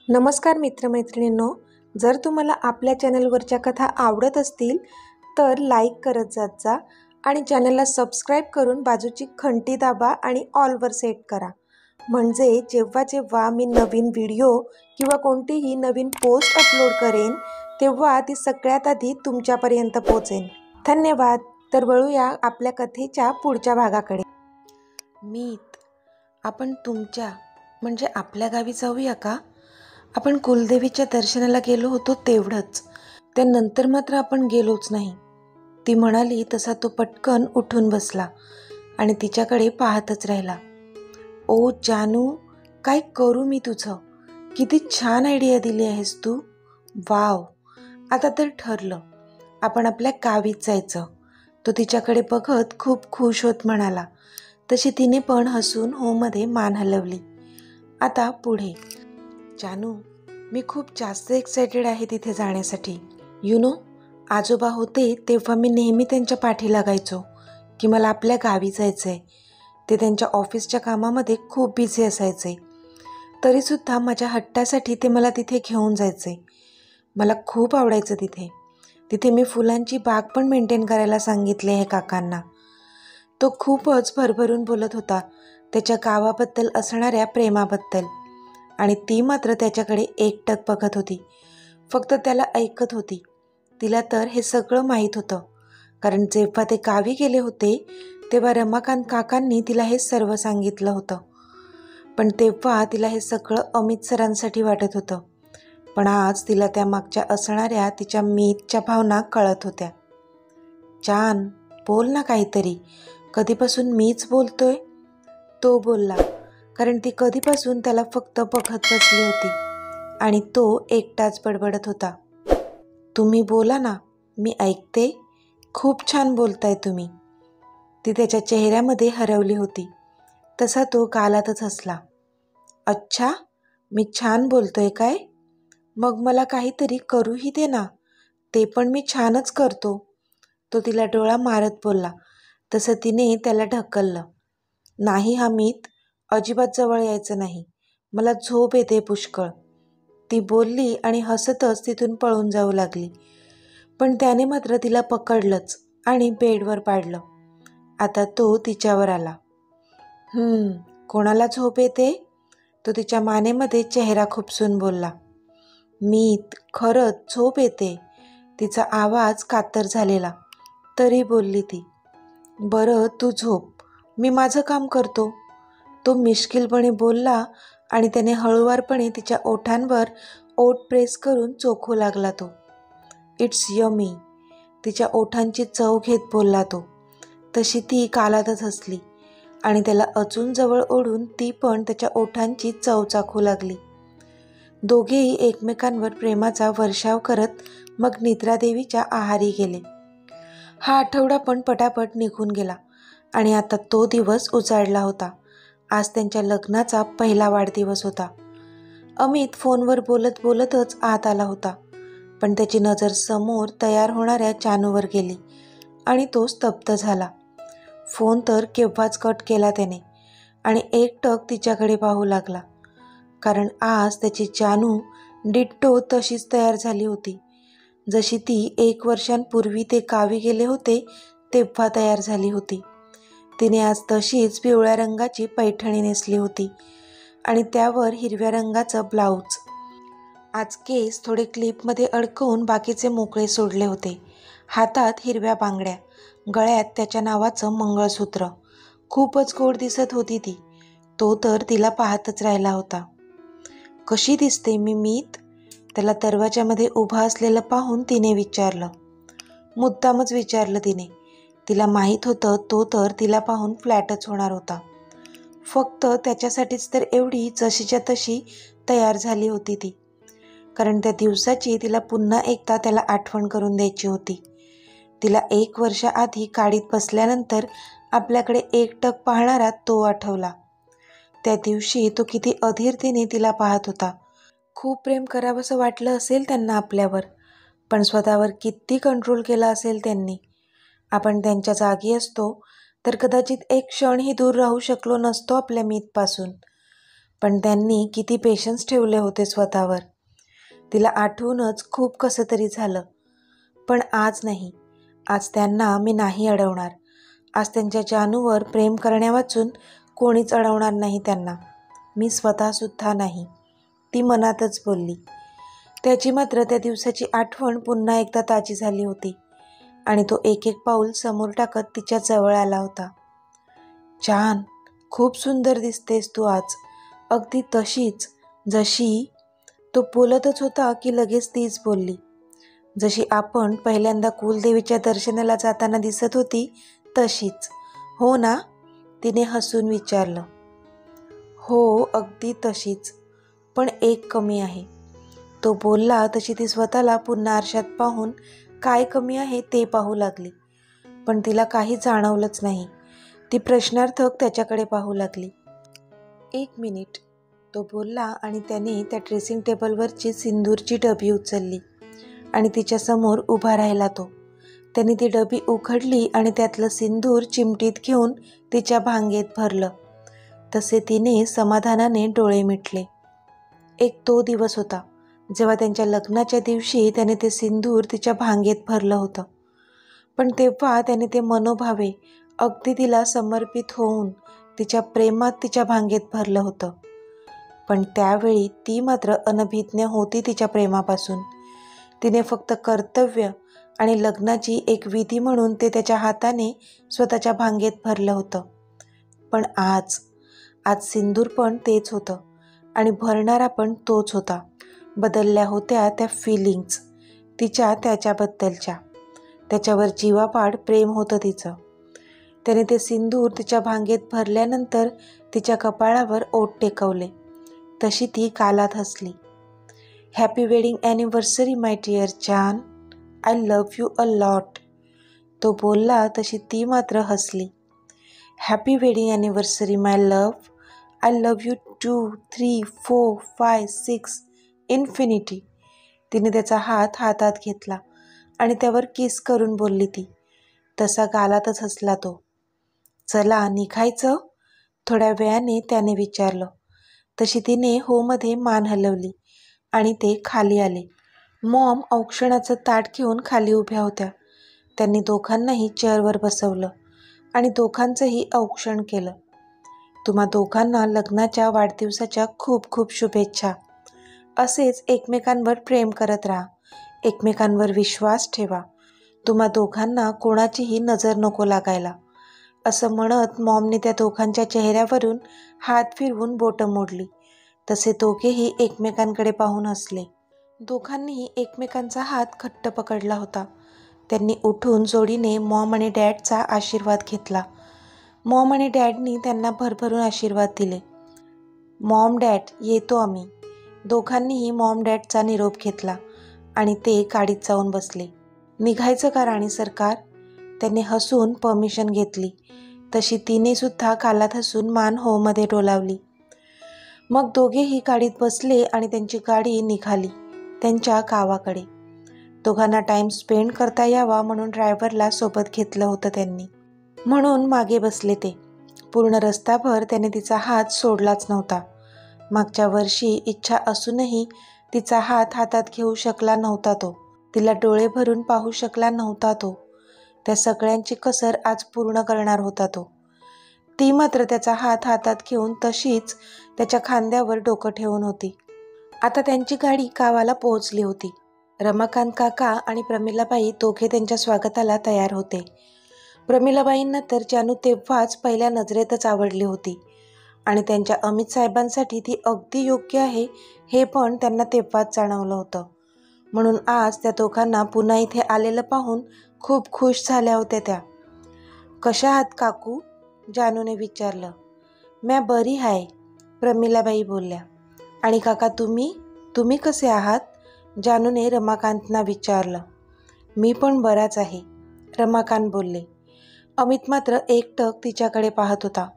नमस्कार मित्रमैत्रिणींनो, जर तुम्हाला आपल्या चॅनलवरच्या कथा आवडत असतील तर लाईक करत जात जा आणि चॅनलला सबस्क्राईब करून बाजूची घंटी दाबा आणि ऑलवर सेट करा, म्हणजे जेव्हा जेव्हा मी नवीन व्हिडिओ किंवा कोणतीही नवीन पोस्ट अपलोड करेन तेव्हा ती सगळ्यात आधी तुमच्यापर्यंत पोहोचेल। धन्यवाद। तर वळूया आपल्या कथेच्या पुढच्या भागाकडे। मीत, आपण तुमच्या म्हणजे आपल्या गावी जाऊया का? आपण कुलदेवीच्या दर्शनाला गेलो होतो तेवढंच, त्यानंतर मात्र आपण गेलोच नाही, ती म्हणाली। तसा तो पटकन उठून बसला आणि तिच्याकडे पाहतच राहिला। ओ जानू, काय करू मी तुझं? किती छान आयडिया दिली आहेस तू। वाव, आता तर ठरलं, आपण आपल्या गावीच जायचं, तो तिच्याकडे बघत खूप खुश होत म्हणाला। तशी तिने पण हसून हो मध्ये मान हलवली। आता पुढे। जानू, मी खूप जास्त एक्सायटेड आहे तिथे जाण्यासाठी। आजोबा होते तेव्हा मी नेहमी त्यांच्या पाठी लागायचो की मला आपल्या गावी जायचंय। ते त्यांच्या ऑफिसच्या कामामध्ये खूप बिझी असायचे, तरीसुद्धा माझ्या हट्टासाठी ते मला तिथे घेऊन जायचे। मला खूप आवडायचं तिथे। तिथे मी फुलांची बाग पण मेंटेन करायला सांगितले आहे काकांना। तो खूपच भरभरून बोलत होता त्याच्या गावाबद्दल असणाऱ्या प्रेमाबद्दल, आणि ती मात्र त्याच्याकडे एकटक बघत होती, फक्त त्याला ऐकत होती। तिला तर हे सगळं माहीत होतं, कारण जेव्हा ते गावी गेले होते तेव्हा रमाकांत काकांनी तिला हे सर्व सांगितलं होतं। पण तेव्हा तिला हे सगळं अमित सरांसाठी वाटत होतं, पण आज तिला त्यामागच्या असणाऱ्या तिच्या मीतच्या भावना कळत होत्या। जान, बोल ना काहीतरी, कधीपासून मीच बोलतोय, तो बोलला, कारण ती कधीपासून त्याला फक्त बघत बसली होती आणि तो एकटाच बडबडत होता। तुम्ही बोला ना, मी ऐकते, खूप छान बोलताय तुम्ही। ती त्याच्या चेहऱ्यामध्ये हरवली होती, तसा तो गालातच हसला। अच्छा, मी छान बोलतोय काय? मग मला काहीतरी करूही दे ना, ते पण मी छानच करतो, तो तिला डोळा मारत बोलला। तसं तिने त्याला ढकललं। नाही हमीत, अजिबात जवळ यायचं नाही, मला झोप येते पुष्कळ, ती बोलली आणि हसतच तिथून पळून जाऊ लागली। पण त्याने मात्र तिला पकडलंच आणि बेडवर पाडलं। आता तो तिच्यावर आला। कोणाला झोप येते? तो तिच्या मानेमध्ये चेहरा खुपसून बोलला। मीत, खरंच झोप येते, तिचा आवाज कातर झालेला, तरी बोलली ती। बरं तू झोप, मी माझं काम करतो, तो मिश्किलपणे बोलला आणि त्याने हळूवारपणे तिच्या ओठांवर ओठ प्रेस करून चोखू लागला तो। इट्स यमी, तिच्या ओठांची चव घेत बोलला तो। तशी ती गालातच हसली आणि त्याला अजून जवळ ओढून ती पण त्याच्या ओठांची चव चाखू लागली। दोघेही एकमेकांवर प्रेमाचा वर्षाव करत मग निद्रादेवीच्या आहारी गेले। हा आठवडा पण पटापट निघून गेला आणि आता तो दिवस उजाडला होता। आज त्यांच्या लग्नाचा पहिला वाढदिवस होता। अमित फोनवर बोलत बोलतच आत आला होता, पण त्याची नजर समोर तयार होणाऱ्या जानूवर गेली आणि तो स्तब्ध झाला। फोन तर केव्हाच कट केला त्याने आणि एकटक तिच्याकडे पाहू लागला, कारण आज त्याची जानू डिट्टो तशीच तयार झाली होती, जशी ती 1 वर्षांपूर्वी ते गावी गेले होते तेव्हा तयार झाली होती। तिने आज तशीच पिवळ्या रंगाची पैठणी नेसली होती आणि त्यावर हिरव्या रंगाचं ब्लाऊज। आज केस थोडे क्लिपमध्ये अडकवून बाकीचे मोकळे सोडले होते। हातात हिरव्या बांगड्या, गळ्यात त्याच्या नावाचं मंगळसूत्र। खूपच गोड दिसत होती ती। तो तर तिला पाहतच राहिला होता। कशी दिसते मी मीत? त्याला दरवाजामध्ये उभा असलेलं पाहून तिने विचारलं। मुद्दामच विचारलं तिने, तिला माहीत होतं तो तर तिला पाहून फ्लॅटच होणार होता। फक्त त्याच्यासाठीच तर एवढी जशीच्या तशी तयार झाली होती ती, कारण त्या दिवसाची तिला पुन्हा एकदा त्याला आठवण करून द्यायची होती। तिला 1 वर्ष आधी गाडीत बसल्यानंतर आपल्याकडे एकटक पाहणारा तो आठवला। त्या दिवशी तो किती अधीरतेने तिला पाहत होता। खूप प्रेम करावंसं वाटलं असेल त्यांना आपल्यावर, पण स्वतःवर किती कंट्रोल केला असेल त्यांनी। आपण त्यांच्या जागी असतो तर कदाचित एक क्षणही दूर राहू शकलो नसतो आपल्या मीतपासून, पण त्यांनी किती पेशन्स ठेवले होते स्वतःवर. तिला आठवूनच खूप कसं तरी झालं. पण आज नाही. आज त्यांना मी नाही अडवणार. आज त्यांच्या जानूवर प्रेम करण्यावाचून कोणीच अडवणार नाही त्यांना. मी स्वतःसुद्धा नाही, ती मनातच बोलली. त्याची मात्र त्या दिवसाची आठवण पुन्हा एकदा ताजी झाली होती आणि तो एक एक पाऊल समोर टाकत तिच्या जवळ आला होता. छान, खूप सुंदर दिसतेस तू आज, अगदी तशीच जशी. तो बोलतच होता की लगेच तीच बोलली, जशी आपण पहिल्यांदा कुलदेवीच्या दर्शनाला जाताना दिसत होती तशीच. हो ना? तिने हसून विचारलं. हो, अगदी तशीच, पण एक कमी आहे. तो बोलला तशी ती स्वतःला पुन्हा आरशात पाहून काय कमी आहे ते पाहू लागली. पण तिला काही जाणवलंच नाही. ती प्रश्नार्थक त्याच्याकडे पाहू लागली. 1 मिनिट, तो बोलला आणि त्याने त्या ड्रेसिंग टेबलवरची सिंदूरची डबी उचलली आणि तिच्यासमोर उभा राहिला तो. त्याने ती डबी उघडली आणि त्यातलं सिंदूर चिमटीत घेऊन तिच्या भांगेत भरलं. तसे तिने समाधानाने डोळे मिटले. एक तो दिवस होता जेव्हा त्यांच्या लग्नाच्या दिवशी त्याने ते सिंदूर तिच्या भांगेत भरलं होतं. पण तेव्हा त्याने ते मनोभावे अगदी तिला समर्पित होऊन तिच्या प्रेमात तिच्या भांगेत भरलं होतं. पण त्यावेळी ती मात्र अनभिज्ञ होती तिच्या प्रेमापासून. तिने फक्त कर्तव्य आणि लग्नाची एक विधी म्हणून ते त्याच्या हाताने स्वतःच्या भांगेत भरलं होतं. पण आज सिंदूर पण तेच होतं आणि भरणारा पण तोच होता. बदलल्या होत्या त्या फिलिंग्स तिच्या त्याच्याबद्दलच्या. त्याच्यावर जीवापाड प्रेम होतं तिचं. त्याने ते सिंदूर तिच्या भांगेत भरल्यानंतर तिच्या कपाळावर ओठ टेकवले. तशी ती गालात हसली. Happy wedding anniversary my dear जान, I love you a lot. तो बोलला तशी ती मात्र हसली. Happy wedding anniversary my love, I love you 2, 3, 4, 5, 6 infinity. तिने त्याचा हात हातात घेतला आणि त्यावर किस करून बोलली ती. तसा गालातच हसला तो. चला निघायचं? थोड्या वेळाने त्याने विचारलं. तशी तिने होमध्ये मान हलवली आणि ते खाली आले. मॉम औक्षणाचं ताट घेऊन खाली उभ्या होत्या. त्यांनी दोघांनाही चेअरवर बसवलं आणि दोघांचंही औक्षण केलं. तुम्हा दोघांना लग्नाच्या वाढदिवसाच्या खूप खूप शुभेच्छा. असेच एकमेकांवर प्रेम करत राहा, एकमेकांवर विश्वास ठेवा. तुम्हा दोघांना कोणाचीही नजर नको लागायला, असं म्हणत मॉमने त्या दोघांच्या चेहऱ्यावरून हात फिरवून बोटं मोडली. तसे दोघेही एकमेकांकडे पाहून हसले. दोघांनीही एकमेकांचा हात घट्ट पकडला होता. त्यांनी उठून जोडीने मॉम आणि डॅडचा आशीर्वाद घेतला. मॉम आणि डॅडनी त्यांना भरभरून आशीर्वाद दिले. मॉम डॅड, येतो आम्ही. दोघांनीही मॉम डॅडचा निरोप घेतला आणि ते गाडीत जाऊन बसले. निघायचं का राणी सरकार? त्याने हसून परमिशन घेतली. तशी तिने सुद्धा गालात हसून मान होमध्ये डोलावली. मग दोघेही गाडीत बसले आणि त्यांची गाडी निघाली त्यांच्या गावाकडे. दोघांना टाईम स्पेंड करता यावा म्हणून ड्रायव्हरला सोबत घेतलं होतं त्यांनी, म्हणून मागे बसले ते. पूर्ण रस्ताभर त्याने तिचा हात सोडलाच नव्हता. मागच्या वर्षी इच्छा असूनही तिचा हात हातात घेऊ शकला नव्हता तो. तिला डोळे भरून पाहू शकला नव्हता तो. त्या सगळ्यांची कसर आज पूर्ण करणार होता तो. ती मात्र त्याचा हात हातात घेऊन तशीच त्याच्या खांद्यावर डोकं ठेवून होती. आता त्यांची गाडी गावाला पोहोचली होती. रमाकांत काका आणि प्रमिलाबाई दोघे त्यांच्या स्वागताला तयार होते. प्रमिलाबाईंना तर जानू तेव्हाच पहिल्या नजरेतच आवडली होती आणि त्यांच्या अमित साहेबांसाठी ती अगदी योग्य आहे हे पण त्यांना तेव्हाच जाणवलं होतं. म्हणून आज त्या दोघांना पुन्हा इथे आलेलं पाहून खूप खुश झाल्या होत्या त्या. कशा आहात काकू? जानूने विचारलं. म्या बरी आहे, प्रमिलाबाई बोलल्या. आणि काका तुम्ही कसे आहात? जानूने रमाकांतना विचारलं. मी पण बराच आहे, रमाकांत बोलले. अमित मात्र एकटक तिच्याकडे पाहत होता.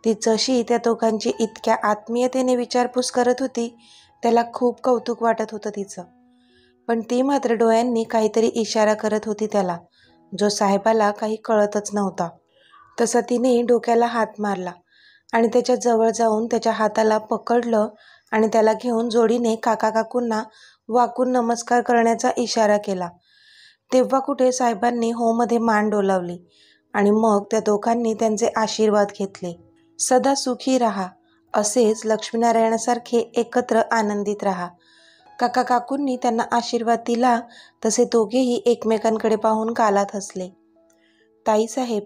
ती जशी त्या दोघांची इतक्या आत्मीयतेने विचारपूस करत होती त्याला खूप कौतुक वाटत होतं तिचं. पण ती मात्र डोळ्यांनी काहीतरी इशारा करत होती त्याला, जो साहेबाला काही कळतच नव्हता. तसा तिने डोक्याला हात मारला आणि त्याच्या जवळ जाऊन त्याच्या हाताला पकडलं आणि त्याला घेऊन जोडीने काका काकूंना वाकून नमस्कार करण्याचा इशारा केला. तेव्हा कुठे साहेबांनी होमध्ये मान डोलावली आणि मग त्या दोघांनी त्यांचे आशीर्वाद घेतले. सदा सुखी राहा, असेच लक्ष्मीनारायणासारखे एकत्र आनंदित राहा. काका काकूंनी त्यांना आशीर्वाद दिला तसे दोघेही एकमेकांकडे पाहून गालात हसले. ताईसाहेब,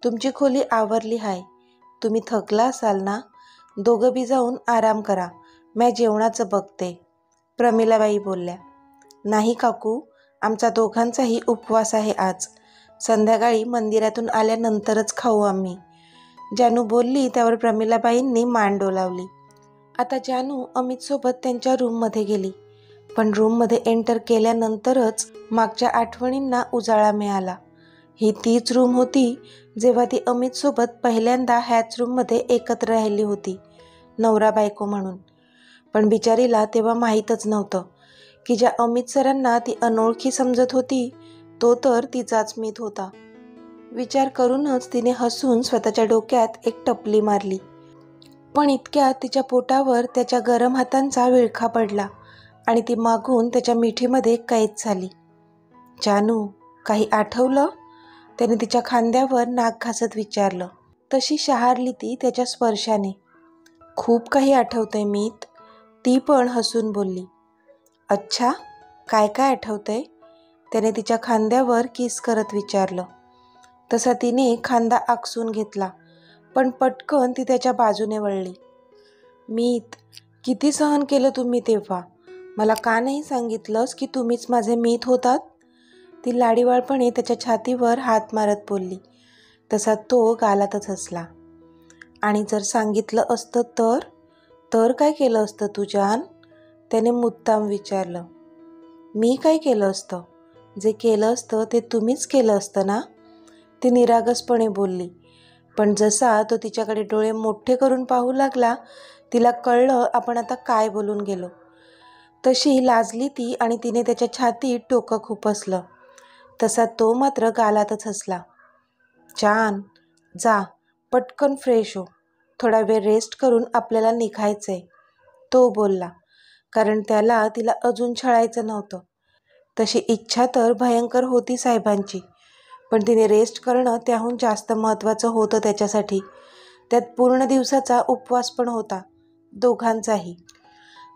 तुमची खोली आवरली आहे. तुम्ही थकला असाल ना? दोघं बी जाऊन आराम करा, मी जेवणाचं बघते, प्रमिलाबाई बोलल्या. नाही काकू, आमचा दोघांचाही उपवास आहे आज. संध्याकाळी मंदिरातून आल्यानंतरच खाऊ आम्ही, जानू बोलली. त्यावर प्रमिलाबाईंनी मान डोलावली. आता जानू अमितसोबत त्यांच्या रूममध्ये गेली. पण रूममध्ये एंटर केल्यानंतरच मागच्या आठवणींना उजाळा मिळाला. ही तीच रूम होती जेव्हा ती अमितसोबत पहिल्यांदा ह्याच रूममध्ये एकत्र राहिली होती, नवरा बायको म्हणून. पण बिचारीला तेव्हा माहीतच नव्हतं की ज्या अमित सरांना ती अनोळखी समजत होती तो तर तिचाच मीत होता. विचार करूनच तिने हसून स्वतःच्या डोक्यात एक टपली मारली. पण इतक्यात तिच्या पोटावर त्याच्या गरम हातांचा विळखा पडला आणि ती मागून त्याच्या मिठीमध्ये कैद झाली. जानू, काही आठवलं? त्याने तिच्या खांद्यावर नाक घासत विचारलं. तशी शहारली ती त्याच्या स्पर्शाने. खूप काही आठवतंय मीत, ती पण हसून बोलली. अच्छा, काय काय आठवतंय? त्याने तिच्या खांद्यावर किस करत विचारलं. तसा तिने खांदा आकसून घेतला, पण पटकन ती त्याच्या बाजूने वळली. मीत, किती सहन केलं तुम्ही तेव्हा, मला का नाही सांगितलंस की तुम्हीच माझे मीत होतात? ती लाडीवाळपणे त्याच्या छातीवर हात मारत बोलली. तसा तो गालातच हसला. आणि जर सांगितलं असतं तर काय केलं असतं तू जान? त्याने मुद्दाम विचारलं. मी काय केलं असतं? जे केलं असतं ते तुम्हीच केलं असतं ना? ती निरागसपणे बोलली. पण जसा तो तिच्याकडे डोळे मोठे करून पाहू लागला, तिला कळलं आपण आता काय बोलून गेलो. तशी लाजली ती आणि तिने त्याच्या छातीत डोकं खुपसलं. तसा तो मात्र गालातच हसला. छान, जा पटकन फ्रेश हो, थोडा वेळ रेस्ट करून आपल्याला निघायचंय, तो बोलला. कारण त्याला तिला अजून छळायचं नव्हतं. तशी इच्छा तर भयंकर होती साहेबांची, पण तिने रेस्ट करणं त्याहून जास्त महत्त्वाचं होतं त्याच्यासाठी. त्यात पूर्ण दिवसाचा उपवास पण होता, दोघांचाही.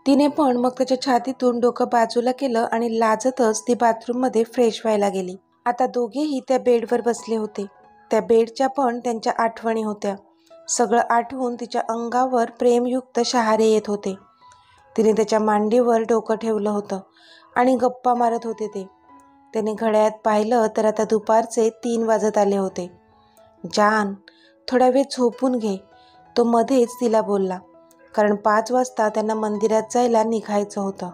तिने पण मग त्याच्या छातीतून डोकं बाजूला केलं आणि लाजतच ती बाथरूममध्ये फ्रेश व्हायला गेली. आता दोघेही त्या बेडवर बसले होते. त्या बेडच्या पण त्यांच्या आठवणी होत्या. सगळं आठवून तिच्या अंगावर प्रेमयुक्त शहारे येत होते. तिने त्याच्या मांडीवर डोकं ठेवलं होतं आणि गप्पा मारत होते ते. त्याने घड्याळात पाहिलं तर आता दुपारचे 3 वाजत आले होते. जान, थोडा वेळ झोपून घे, तो मध्येच तिला बोलला. कारण 5 वाजता त्यांना मंदिरात जायला निघायचं होतं.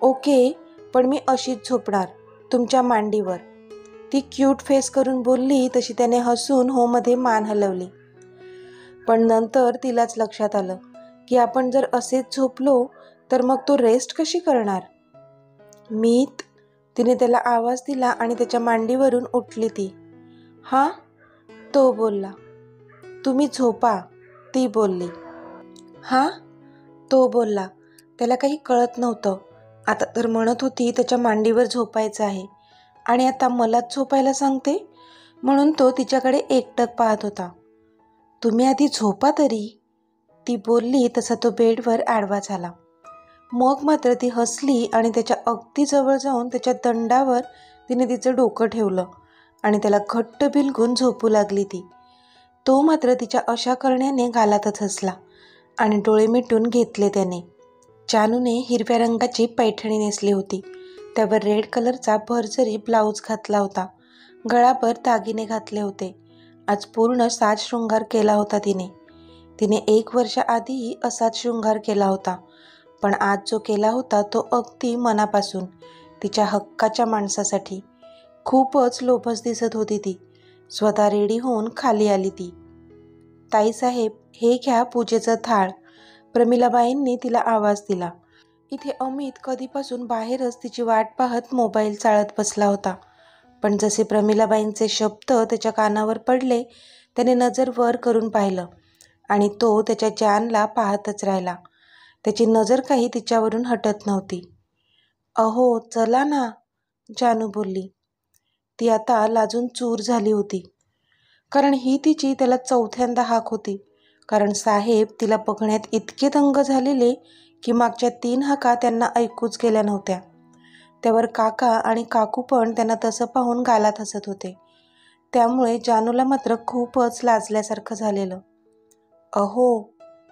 ओके, पण मी अशीच झोपणार तुमच्या मांडीवर, ती क्यूट फेस करून बोलली. तशी त्याने हसून होमध्ये मान हलवली. पण नंतर तिलाच लक्षात आलं की आपण जर असेच झोपलो तर मग तो रेस्ट कशी करणार? मीत, तिने त्याला आवाज दिला आणि त्याच्या मांडीवरून उठली ती. हां, तो बोलला. तुम्ही झोपा, ती बोलली. हां, तो बोलला. त्याला काही कळत नव्हतं. आता तर म्हणत होती त्याच्या मांडीवर झोपायचं आहे आणि आता मलाच झोपायला सांगते, म्हणून तो तिच्याकडे एकटक पाहत होता. तुम्ही आधी झोपा तरी, ती बोलली. तसा तो बेडवर आडवा झाला. मग मात्र ती हसली आणि त्याच्या अगदी जवळ जाऊन त्याच्या दंडावर तिने तिचं डोकं ठेवलं आणि त्याला घट्ट बिलगून झोपू लागली ती. तो मात्र तिच्या अशा करण्याने गालातच हसला आणि डोळे मिटून घेतले त्याने. जानूने हिरव्या रंगाची पैठणी नेसली होती. त्यावर रेड कलरचा भरजरी ब्लाऊज घातला होता. गळाभर दागिने घातले होते. आज पूर्ण साज शृंगार केला होता तिने. 1 वर्ष आधीही असाच शृंगार केला होता, पण आज जो केला होता तो अगदी मनापासून, तिच्या हक्काच्या माणसासाठी. खूपच लोभस दिसत होती ती. स्वतः रेडी होऊन खाली आली ती. ताईसाहेब, हे घ्या पूजेचं थाळ, प्रमिलाबाईंनी तिला आवाज दिला. इथे अमित कधीपासून बाहेरच तिची वाट पाहत मोबाईल चाळत बसला होता. पण जसे प्रमिलाबाईंचे शब्द त्याच्या कानावर पडले त्याने नजर वर करून पाहिलं आणि तो त्याच्या जानला पाहतच राहिला. त्याची नजर काही तिच्यावरून हटत नव्हती. अहो चला ना, जानू बोलली. ती आता लाजून चूर झाली होती, कारण ही तिची त्याला चौथ्यांदा हाक होती. कारण साहेब तिला बघण्यात इतके दंग झालेले की मागच्या 3 हाका त्यांना ऐकूच गेल्या नव्हत्या. त्यावर काका आणि काकू पण त्यांना तसं पाहून गालात हसत होते. त्यामुळे जानूला मात्र खूपच लाजल्यासारखं झालेलं. अहो,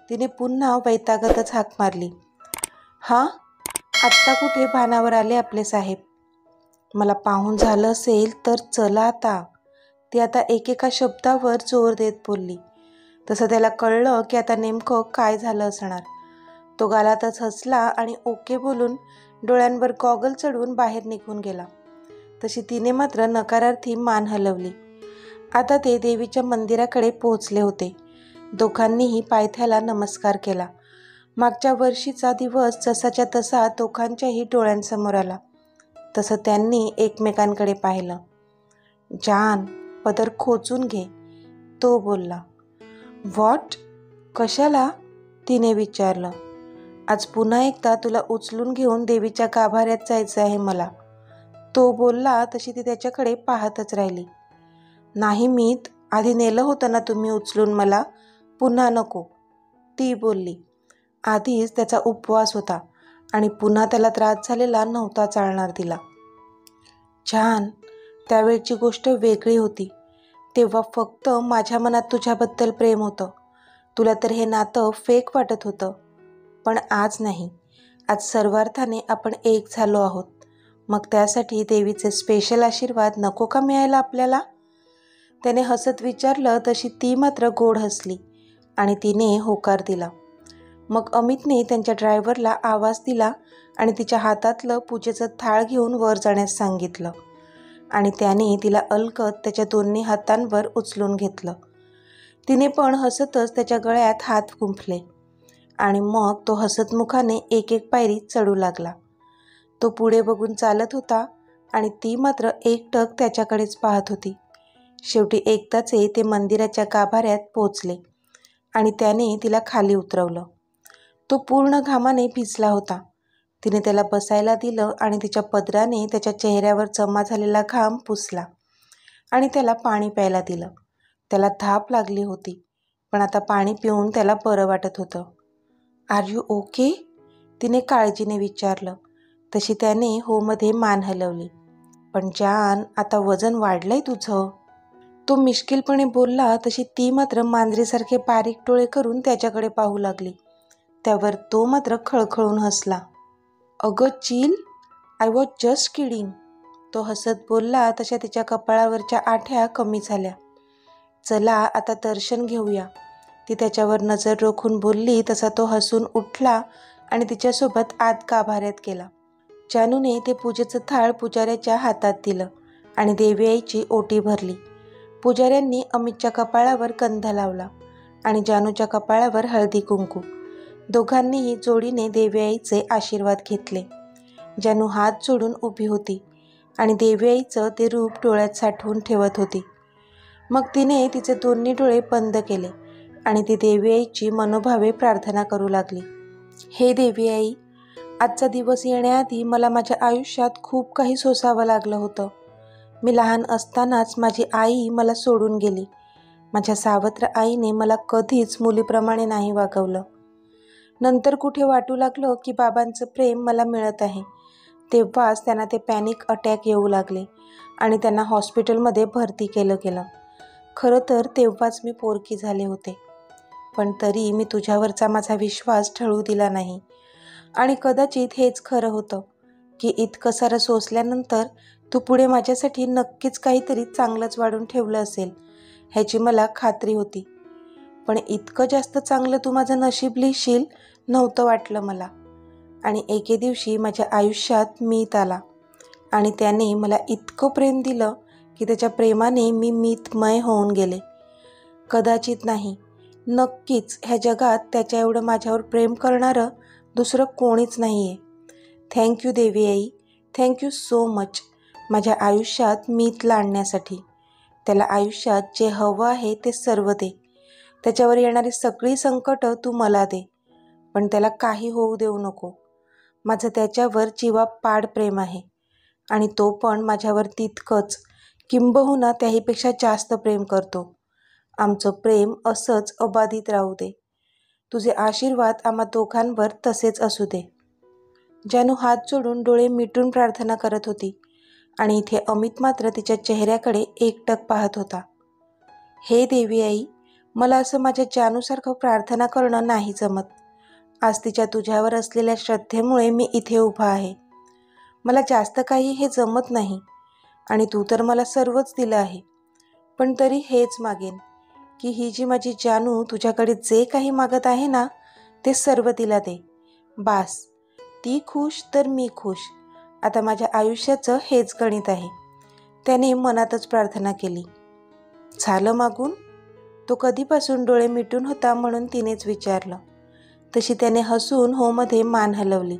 तिने पुन्हा वैतागतच हाक मारली. हा, आत्ता कुठे भानावर आले आपले साहेब? मला पाहून झालं असेल तर चला आता, ती आता एकेका शब्दावर जोर देत बोलली. तसं त्याला कळलं की आता नेमकं काय झालं असणार. तो गालातच हसला आणि ओके बोलून डोळ्यांवर गॉगल चढवून बाहेर निघून गेला. तशी तिने मात्र नकारार्थी मान हलवली. आता ते देवीच्या मंदिराकडे पोहोचले होते. दोघांनीही पायथ्याला नमस्कार केला. मागच्या वर्षीचा दिवस जसाच्या तसा दोघांच्याही डोळ्यांसमोर आला. तसं त्यांनी एकमेकांकडे पाहिलं. जान, पदर खोचून घे, तो बोलला. व्हॉट? कशाला? तिने विचारलं. आज पुन्हा एकदा तुला उचलून घेऊन देवीच्या गाभाऱ्यात जायचं आहे मला, तो बोलला. तशी ती त्याच्याकडे पाहतच राहिली. नाही मीत, आधी नेलं होतं ना तुम्ही उचलून मला, पुन्हा नको, ती बोलली. आधीच त्याचा उपवास होता आणि पुन्हा त्याला त्रास झालेला नव्हता चालणार तिला. छान, त्यावेळची गोष्ट वेगळी होती. तेव्हा फक्त माझ्या मनात तुझ्याबद्दल प्रेम होतं. तुला तर हे नातं फेक वाटत होतं. पण आज नाही. आज सर्वार्थाने आपण एक झालो आहोत. मग त्यासाठी देवीचे स्पेशल आशीर्वाद नको का मिळायला आपल्याला? त्याने हसत विचारलं. तशी ती मात्र गोड हसली आणि तिने होकार दिला. मग अमितने त्यांच्या ड्रायव्हरला आवाज दिला आणि तिच्या हातातलं पूजेचं थाळ घेऊन वर जाण्यास सांगितलं आणि त्याने तिला अलगद त्याच्या दोन्ही हातांवर उचलून घेतलं. तिने पण हसतच त्याच्या गळ्यात हात गुंफले आणि मग तो हसतमुखाने एक एक पायरी चढू लागला. तो पुढे बघून चालत होता आणि ती मात्र एकटक त्याच्याकडेच पाहत होती. शेवटी एकदाचे ते मंदिराच्या गाभाऱ्यात पोचले आणि त्याने तिला खाली उतरवलं. तो पूर्ण घामाने भिजला होता. तिने त्याला बसायला दिलं आणि तिच्या पदराने त्याच्या चेहऱ्यावर जमा झालेला घाम पुसला आणि त्याला पाणी प्यायला दिलं. त्याला धाप लागली होती, पण आता पाणी पिऊन त्याला बरं वाटत होतं. Are you okay? तिने काळजीने विचारलं. तशी त्याने हो मध्ये मान हलवली. पण जान, आता वजन वाढलंय तुझं, तो मिश्किलपणे बोलला. तशी ती मात्र मांजरीसारखे बारीक डोळे करून त्याच्याकडे पाहू लागली. त्यावर तो मात्र खळखळून हसला. अगं chill, I was just kidding, तो हसत बोलला. तशा तिच्या कपाळावरच्या आठ्या कमी झाल्या. चला आता दर्शन घेऊया, ती त्याच्यावर नजर रोखून बोलली. तसा तो हसून उठला आणि तिच्यासोबत आत गाभाऱ्यात गेला. जानूने ते पूजेचं थाळ पुजाऱ्याच्या हातात दिलं आणि देवी आईची ओटी भरली. पुजाऱ्यांनी अमितच्या कपाळावर गंध लावला आणि जानूच्या कपाळावर हळदी कुंकू. दोघांनीही जोडीने देवी आईचे आशीर्वाद घेतले. जानू हात जोडून उभी होती आणि देवी आईचं ते रूप डोळ्यात साठवून ठेवत होती. मग तिने तिचे दोन्ही डोळे बंद केले आणि ती देवी आईची मनोभावे प्रार्थना करू लागली. हे देवी आई, आजचा दिवस येण्याआधी मला माझ्या आयुष्यात खूप काही सोसावं लागलं होतं. मी लहान असतानाच माझी आई मला सोडून गेली. माझ्या सावत्र आईने मला कधीच मुलीप्रमाणे नाही वागवलं. नंतर कुठे वाटू लागलं की बाबांचं प्रेम मला मिळत आहे. तेव्हाच त्यांना ते पॅनिक अटॅक येऊ लागले आणि त्यांना हॉस्पिटलमध्ये भरती केलं गेलं. खरं तर तेव्हाच मी पोरकी झाले होते. पण तरी मी तुझ्यावरचा माझा विश्वास ठळू दिला नाही आणि कदाचित हेच खरं होतं की इतकं सारं सोसल्यानंतर तू पुढे माझ्यासाठी नक्कीच काहीतरी चांगलंच वाढून ठेवलं असेल ह्याची मला खात्री होती. पण इतकं जास्त चांगलं तू माझं नशीब लिहिशील नव्हतं वाटलं मला. आणि एके दिवशी माझ्या आयुष्यात मीत आला आणि त्याने मला इतकं प्रेम दिलं की त्याच्या प्रेमाने मी मीतमय होऊन गेले. कदाचित नाही, नक्कीच ह्या जगात त्याच्या एवढं माझ्यावर प्रेम करणारं दुसरं कोणीच नाही आहे. थँक्यू देवी आई, थँक्यू सो मच माझ्या आयुष्यात मीतला आणण्यासाठी. त्याला आयुष्यात जे हवं आहे ते सर्व दे. त्याच्यावर येणारी सगळी संकट तू मला दे, पण त्याला काही होऊ देऊ नको. माझं त्याच्यावर जीवापाड प्रेम आहे आणि तो पण माझ्यावर तितकंच, किंबहुना त्याहीपेक्षा जास्त प्रेम करतो. आमचं प्रेम असंच अबाधित राहू दे. तुझे आशीर्वाद आम्हा दोघांवर तसेच असू दे. जानू हात जोडून डोळे मिटून प्रार्थना करत होती आणि इथे अमित मात्र तिच्या चेहऱ्याकडे एकटक पाहत होता. हे देवी आई, मला असं माझ्या जानूसारखं प्रार्थना करणं नाही जमत. आज तिच्या तुझ्यावर असलेल्या श्रद्धेमुळे मी इथे उभा आहे. मला जास्त काही हे जमत नाही आणि तू तर मला सर्वच दिलं आहे, पण तरी हेच मागेन की ही जी माझी जानू तुझ्याकडे जे काही मागत आहे ना, ते सर्व तिला दे. बास, ती खुश तर मी खुश. आता माझ्या आयुष्याचं हेच गणित आहे. त्याने मनातच प्रार्थना केली. झालं मागून? तो कधीपासून डोळे मिटून होता म्हणून तिनेच विचारलं. तशी त्याने हसून होमध्ये मान हलवली.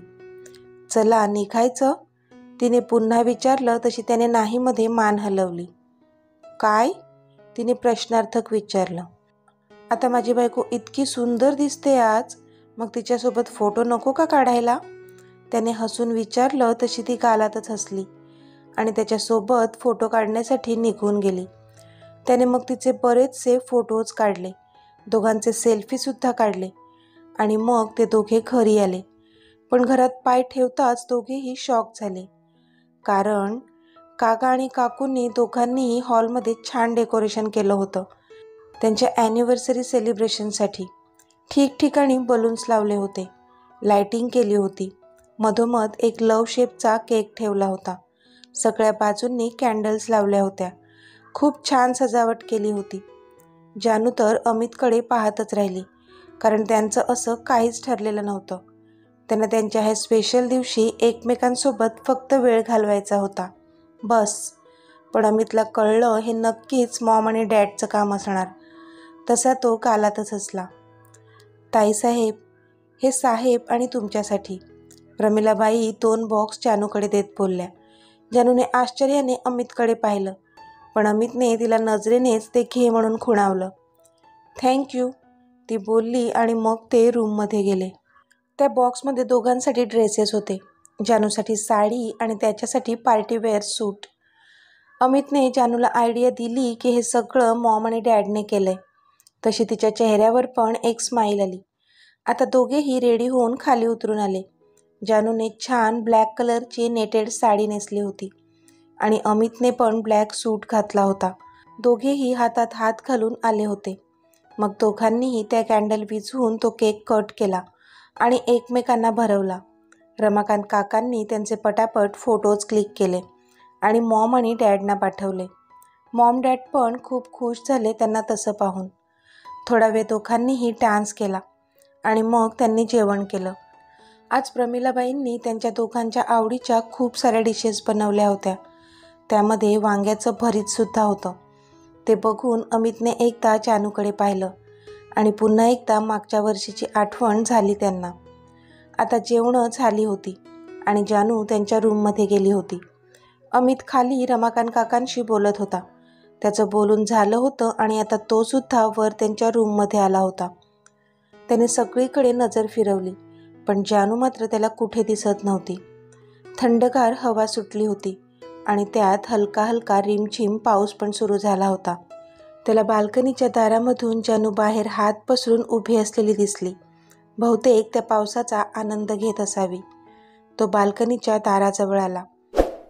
चला निघायचं? तिने पुन्हा विचारलं तशी त्याने नाहीमध्ये मान हलवली. काय? तिने प्रश्नार्थक विचारलं. आता माझी बायको इतकी सुंदर दिसते आज, मग तिच्यासोबत फोटो नको का काढायला? त्याने हसून विचारलं तशी ती गालातच हसली आणि त्याच्यासोबत फोटो काढण्यासाठी निघून गेली. त्याने मग तिचे बरेचसे फोटोज काढले, दोघांचे सेल्फीसुद्धा काढले आणि मग ते दोघे घरी आले. पण घरात पाय ठेवताच दोघेही शॉक झाले, कारण काका आणि काकूंनी दोघांनीही हॉलमध्ये छान डेकोरेशन केलं होतं त्यांच्या ॲनिव्हर्सरी सेलिब्रेशनसाठी. ठिकठिकाणी बलून्स लावले होते, लायटिंग केली होती, मधोमध एक लव शेपचा केक ठेवला होता, सगळ्या बाजूंनी कॅन्डल्स लावल्या होत्या, खूप छान सजावट केली होती. जानू तर अमितकडे पाहतच राहिली, कारण त्यांचं असं काहीच ठरलेलं नव्हतं. त्यांना त्यांच्या ह्या स्पेशल दिवशी एकमेकांसोबत फक्त वेळ घालवायचा होता, बस. पण अमितला कळलं हे नक्कीच मॉम आणि डॅडचं काम असणार. तसा तो गालातच हसला. ताईसाहेब, हे साहेब आणि तुमच्यासाठी. प्रमिलाबाई 2 बॉक्स जानूकडे देत बोलल्या. जानूने आश्चर्याने अमितकडे पाहिलं, पण अमितने तिला नजरेनेच ते घे म्हणून खुणावलं. थँक्यू, ती बोलली आणि मग ते रूममध्ये गेले. त्या बॉक्समध्ये दोघांसाठी ड्रेसेस होते, जानूसाठी साडी आणि त्याच्यासाठी पार्टीवेअर सूट. अमितने जानूला आयडिया दिली की हे सगळं मॉम आणि डॅडने केलंय. तशी तिच्या चेहऱ्यावर पण एक स्माईल आली. आता दोघेही रेडी होऊन खाली उतरून आले. जानूने छान ब्लॅक कलरची नेटेड साडी नेसली होती आणि अमितने पण ब्लॅक सूट घातला होता. दोघेही हातात हात घालून आले होते. मग दोघांनीही त्या कॅन्डल विझवून तो केक कट केला आणि एकमेकांना भरवला. रमाकांत काकांनी त्यांचे पटापट फोटोज क्लिक केले आणि मॉम आणि डॅडना पाठवले. मॉम डॅड पण खूप खुश झाले त्यांना तसं पाहून. थोडा वेळ दोघांनीही डान्स केला आणि मग त्यांनी जेवण केलं. आज प्रमिलाबाईंनी त्यांच्या दोघांच्या आवडीच्या खूप साऱ्या डिशेस बनवल्या होत्या. त्यामध्ये वांग्याचं भरीतसुद्धा होतं. ते बघून अमितने एकदा जानूकडे पाहिलं आणि पुन्हा एकदा मागच्या वर्षीची आठवण झाली त्यांना. आता जेवणं झाली होती आणि जानू त्यांच्या रूममध्ये गेली होती. अमित खाली रमाकांत काकांशी बोलत होता. त्याचं बोलून झालं होतं आणि आता तो सुद्धा वर त्यांच्या रूममध्ये आला होता. त्याने सगळीकडे नजर फिरवली, पण जानू मात्र त्याला कुठे दिसत नव्हती. थंडगार हवा सुटली होती आणि त्यात हलका हलका रिमझिम पाऊस पण सुरू झाला होता. त्याला बाल्कनीच्या दारामधून जानू बाहेर हात पसरून उभी असलेली दिसली. बहुतेक त्या पावसाचा आनंद घेत असावी. तो बाल्कनीच्या दाराजवळ आला,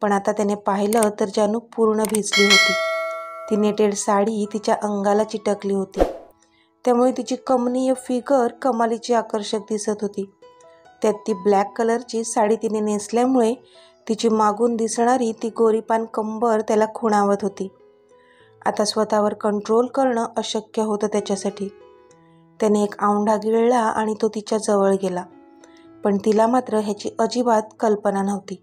पण आता त्याने पाहिलं तर जानू पूर्ण भिजली होती. ती नेटेड साडी तिच्या अंगाला चिटकली होती, त्यामुळे तिची कमनीय फिगर कमालीची आकर्षक दिसत होती. त्यात ती ब्लॅक कलरची साडी तिने नेसल्यामुळे तिची मागून दिसणारी ती गोरीपान कंबर त्याला खुणावत होती. आता स्वतःवर कंट्रोल करणं अशक्य होतं त्याच्यासाठी. त्याने एक औंढा गिळला आणि तो तिच्या जवळ गेला, पण तिला मात्र ह्याची अजिबात कल्पना नव्हती.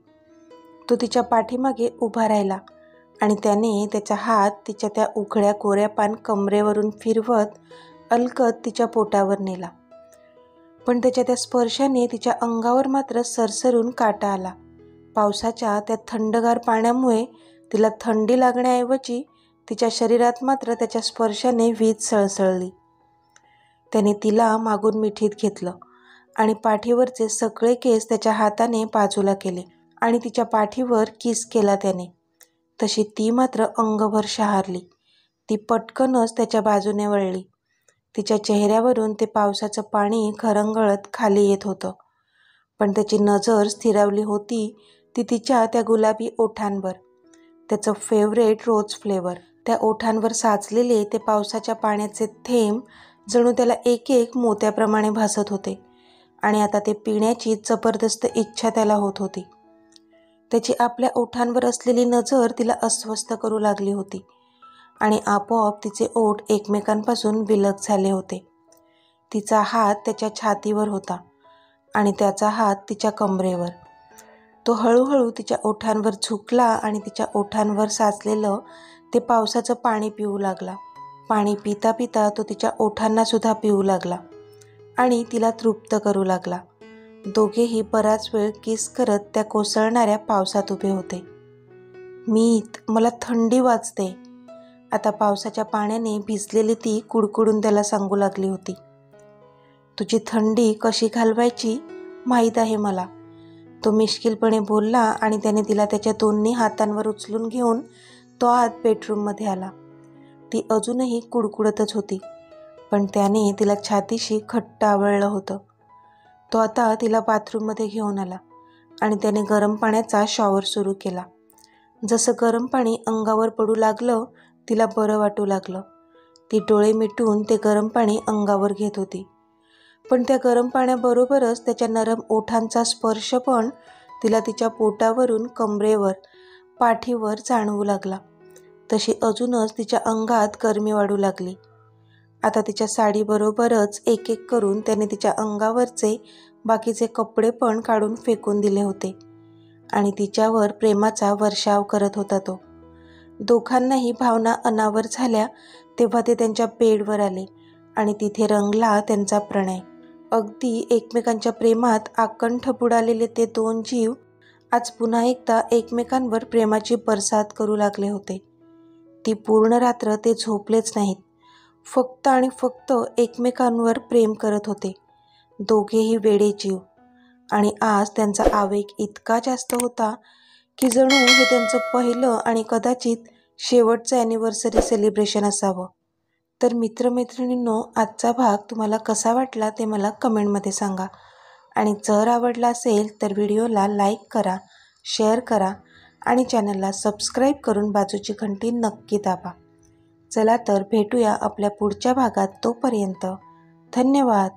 तो तिच्या पाठीमागे उभा राहिला आणि त्याने त्याचा हात तिच्या त्या उघड्या गोऱ्यापान कमरेवरून फिरवत अलगद तिच्या पोटावर नेला. पण त्याच्या त्या स्पर्शाने तिच्या अंगावर मात्र सरसरून काटा आला. पावसाच्या त्या थंडगार पाण्यामुळे तिला थंडी लागण्याऐवजी तिच्या शरीरात मात्र त्याच्या स्पर्शाने वीज सळसळली. त्याने तिला मागून मिठीत घेतलं आणि पाठीवरचे सगळे केस त्याच्या हाताने बाजूला केले आणि तिच्या पाठीवर किस केला त्याने. तशी ती मात्र अंगभर शहारली. ती पटकनच त्याच्या बाजूने वळली. तिच्या चेहऱ्यावरून ते पावसाचं पाणी घरंगळत खाली येत होतं, पण त्याची नजर स्थिरावली होती ती तिच्या त्या गुलाबी ओठांवर, त्याचं फेवरेट रोज फ्लेवर. त्या ओठांवर साचलेले ते पावसाच्या पाण्याचे थेंब जणू त्याला एक एक मोत्याप्रमाणे भासत होते आणि आता ते पिण्याची जबरदस्त इच्छा त्याला होत होती. त्याची आपल्या ओठांवर असलेली नजर तिला अस्वस्थ करू लागली होती आणि आपोआप तिचे ओठ एकमेकांपासून विलग झाले होते. तिचा हात त्याच्या छातीवर होता आणि त्याचा हात तिच्या कमरेवर. तो हळूहळू तिच्या ओठांवर झुकला आणि तिच्या ओठांवर साचलेलं ते पावसाचं पाणी पिऊ लागला. पाणी पिता पिता तो तिच्या ओठांना सुद्धा पिऊ लागला आणि तिला तृप्त करू लागला. दोघेही बराच वेळ किस करत त्या कोसळणाऱ्या पावसात उभे होते. मीत, मला थंडी वाजते, आता पावसाच्या पाण्याने भिजलेली ती कुडकुडून त्याला सांगू लागली होती. तुझी थंडी कशी घालवायची माहीत आहे मला, तो मिश्किलपणे बोलला आणि त्याने तिला त्याच्या दोन्ही हातांवर उचलून घेऊन तो आत बेडरूममध्ये आला. ती अजूनही कुडकुडतच होती, पण त्याने तिला छातीशी घट्ट आवळलं होतं. तो आता तिला बाथरूममध्ये घेऊन आला आणि त्याने गरम पाण्याचा शॉवर सुरू केला. जसं गरम पाणी अंगावर पडू लागलं तिला बरं वाटू लागलं. ती डोळे मिटून ते गरम पाणी अंगावर घेत होती, पण त्या गरम पाण्याबरोबरच त्याच्या नरम ओठांचा स्पर्श पण तिला तिच्या पोटावरून कमरेवर, पाठीवर जाणवू लागला. तशी अजूनच तिच्या अंगात गरमी वाढू लागली. आता तिच्या साडीबरोबरच एक एक करून त्याने तिच्या अंगावरचे बाकीचे कपडे पण काढून फेकून दिले होते आणि तिच्यावर प्रेमाचा वर्षाव करत होता तो. दोघांनाही भावना अनावर झाल्या तेव्हा ते त्यांच्या बेडवर आले आणि तिथे रंगला त्यांचा प्रणय. अगदी एकमेकांच्या प्रेमात आकंठ बुडालेले ते दोन जीव आज पुन्हा एकदा एकमेकांवर प्रेमाची बरसात करू लागले होते. ती पूर्ण रात्र ते झोपलेच नाहीत, फक्त आणि फक्त एकमेकांवर प्रेम करत होते. दोघेही वेडे जीव. आणि आज त्यांचा आवेग इतका जास्त होता की जणू हे त्यांचं पहिलं आणि कदाचित शेवटचं ॲनिव्हर्सरी सेलिब्रेशन असावं. तर मित्रमैत्रिणींनो, आजचा भाग तुम्हाला कसा वाटला ते मला कमेंटमध्ये सांगा आणि जर आवडला असेल तर व्हिडिओला लाईक करा, शेअर करा आणि चॅनलला सबस्क्राईब करून बाजूची घंटी नक्की दाबा. चला तर भेटूया आपल्या पुढच्या भागात. तोपर्यंत धन्यवाद.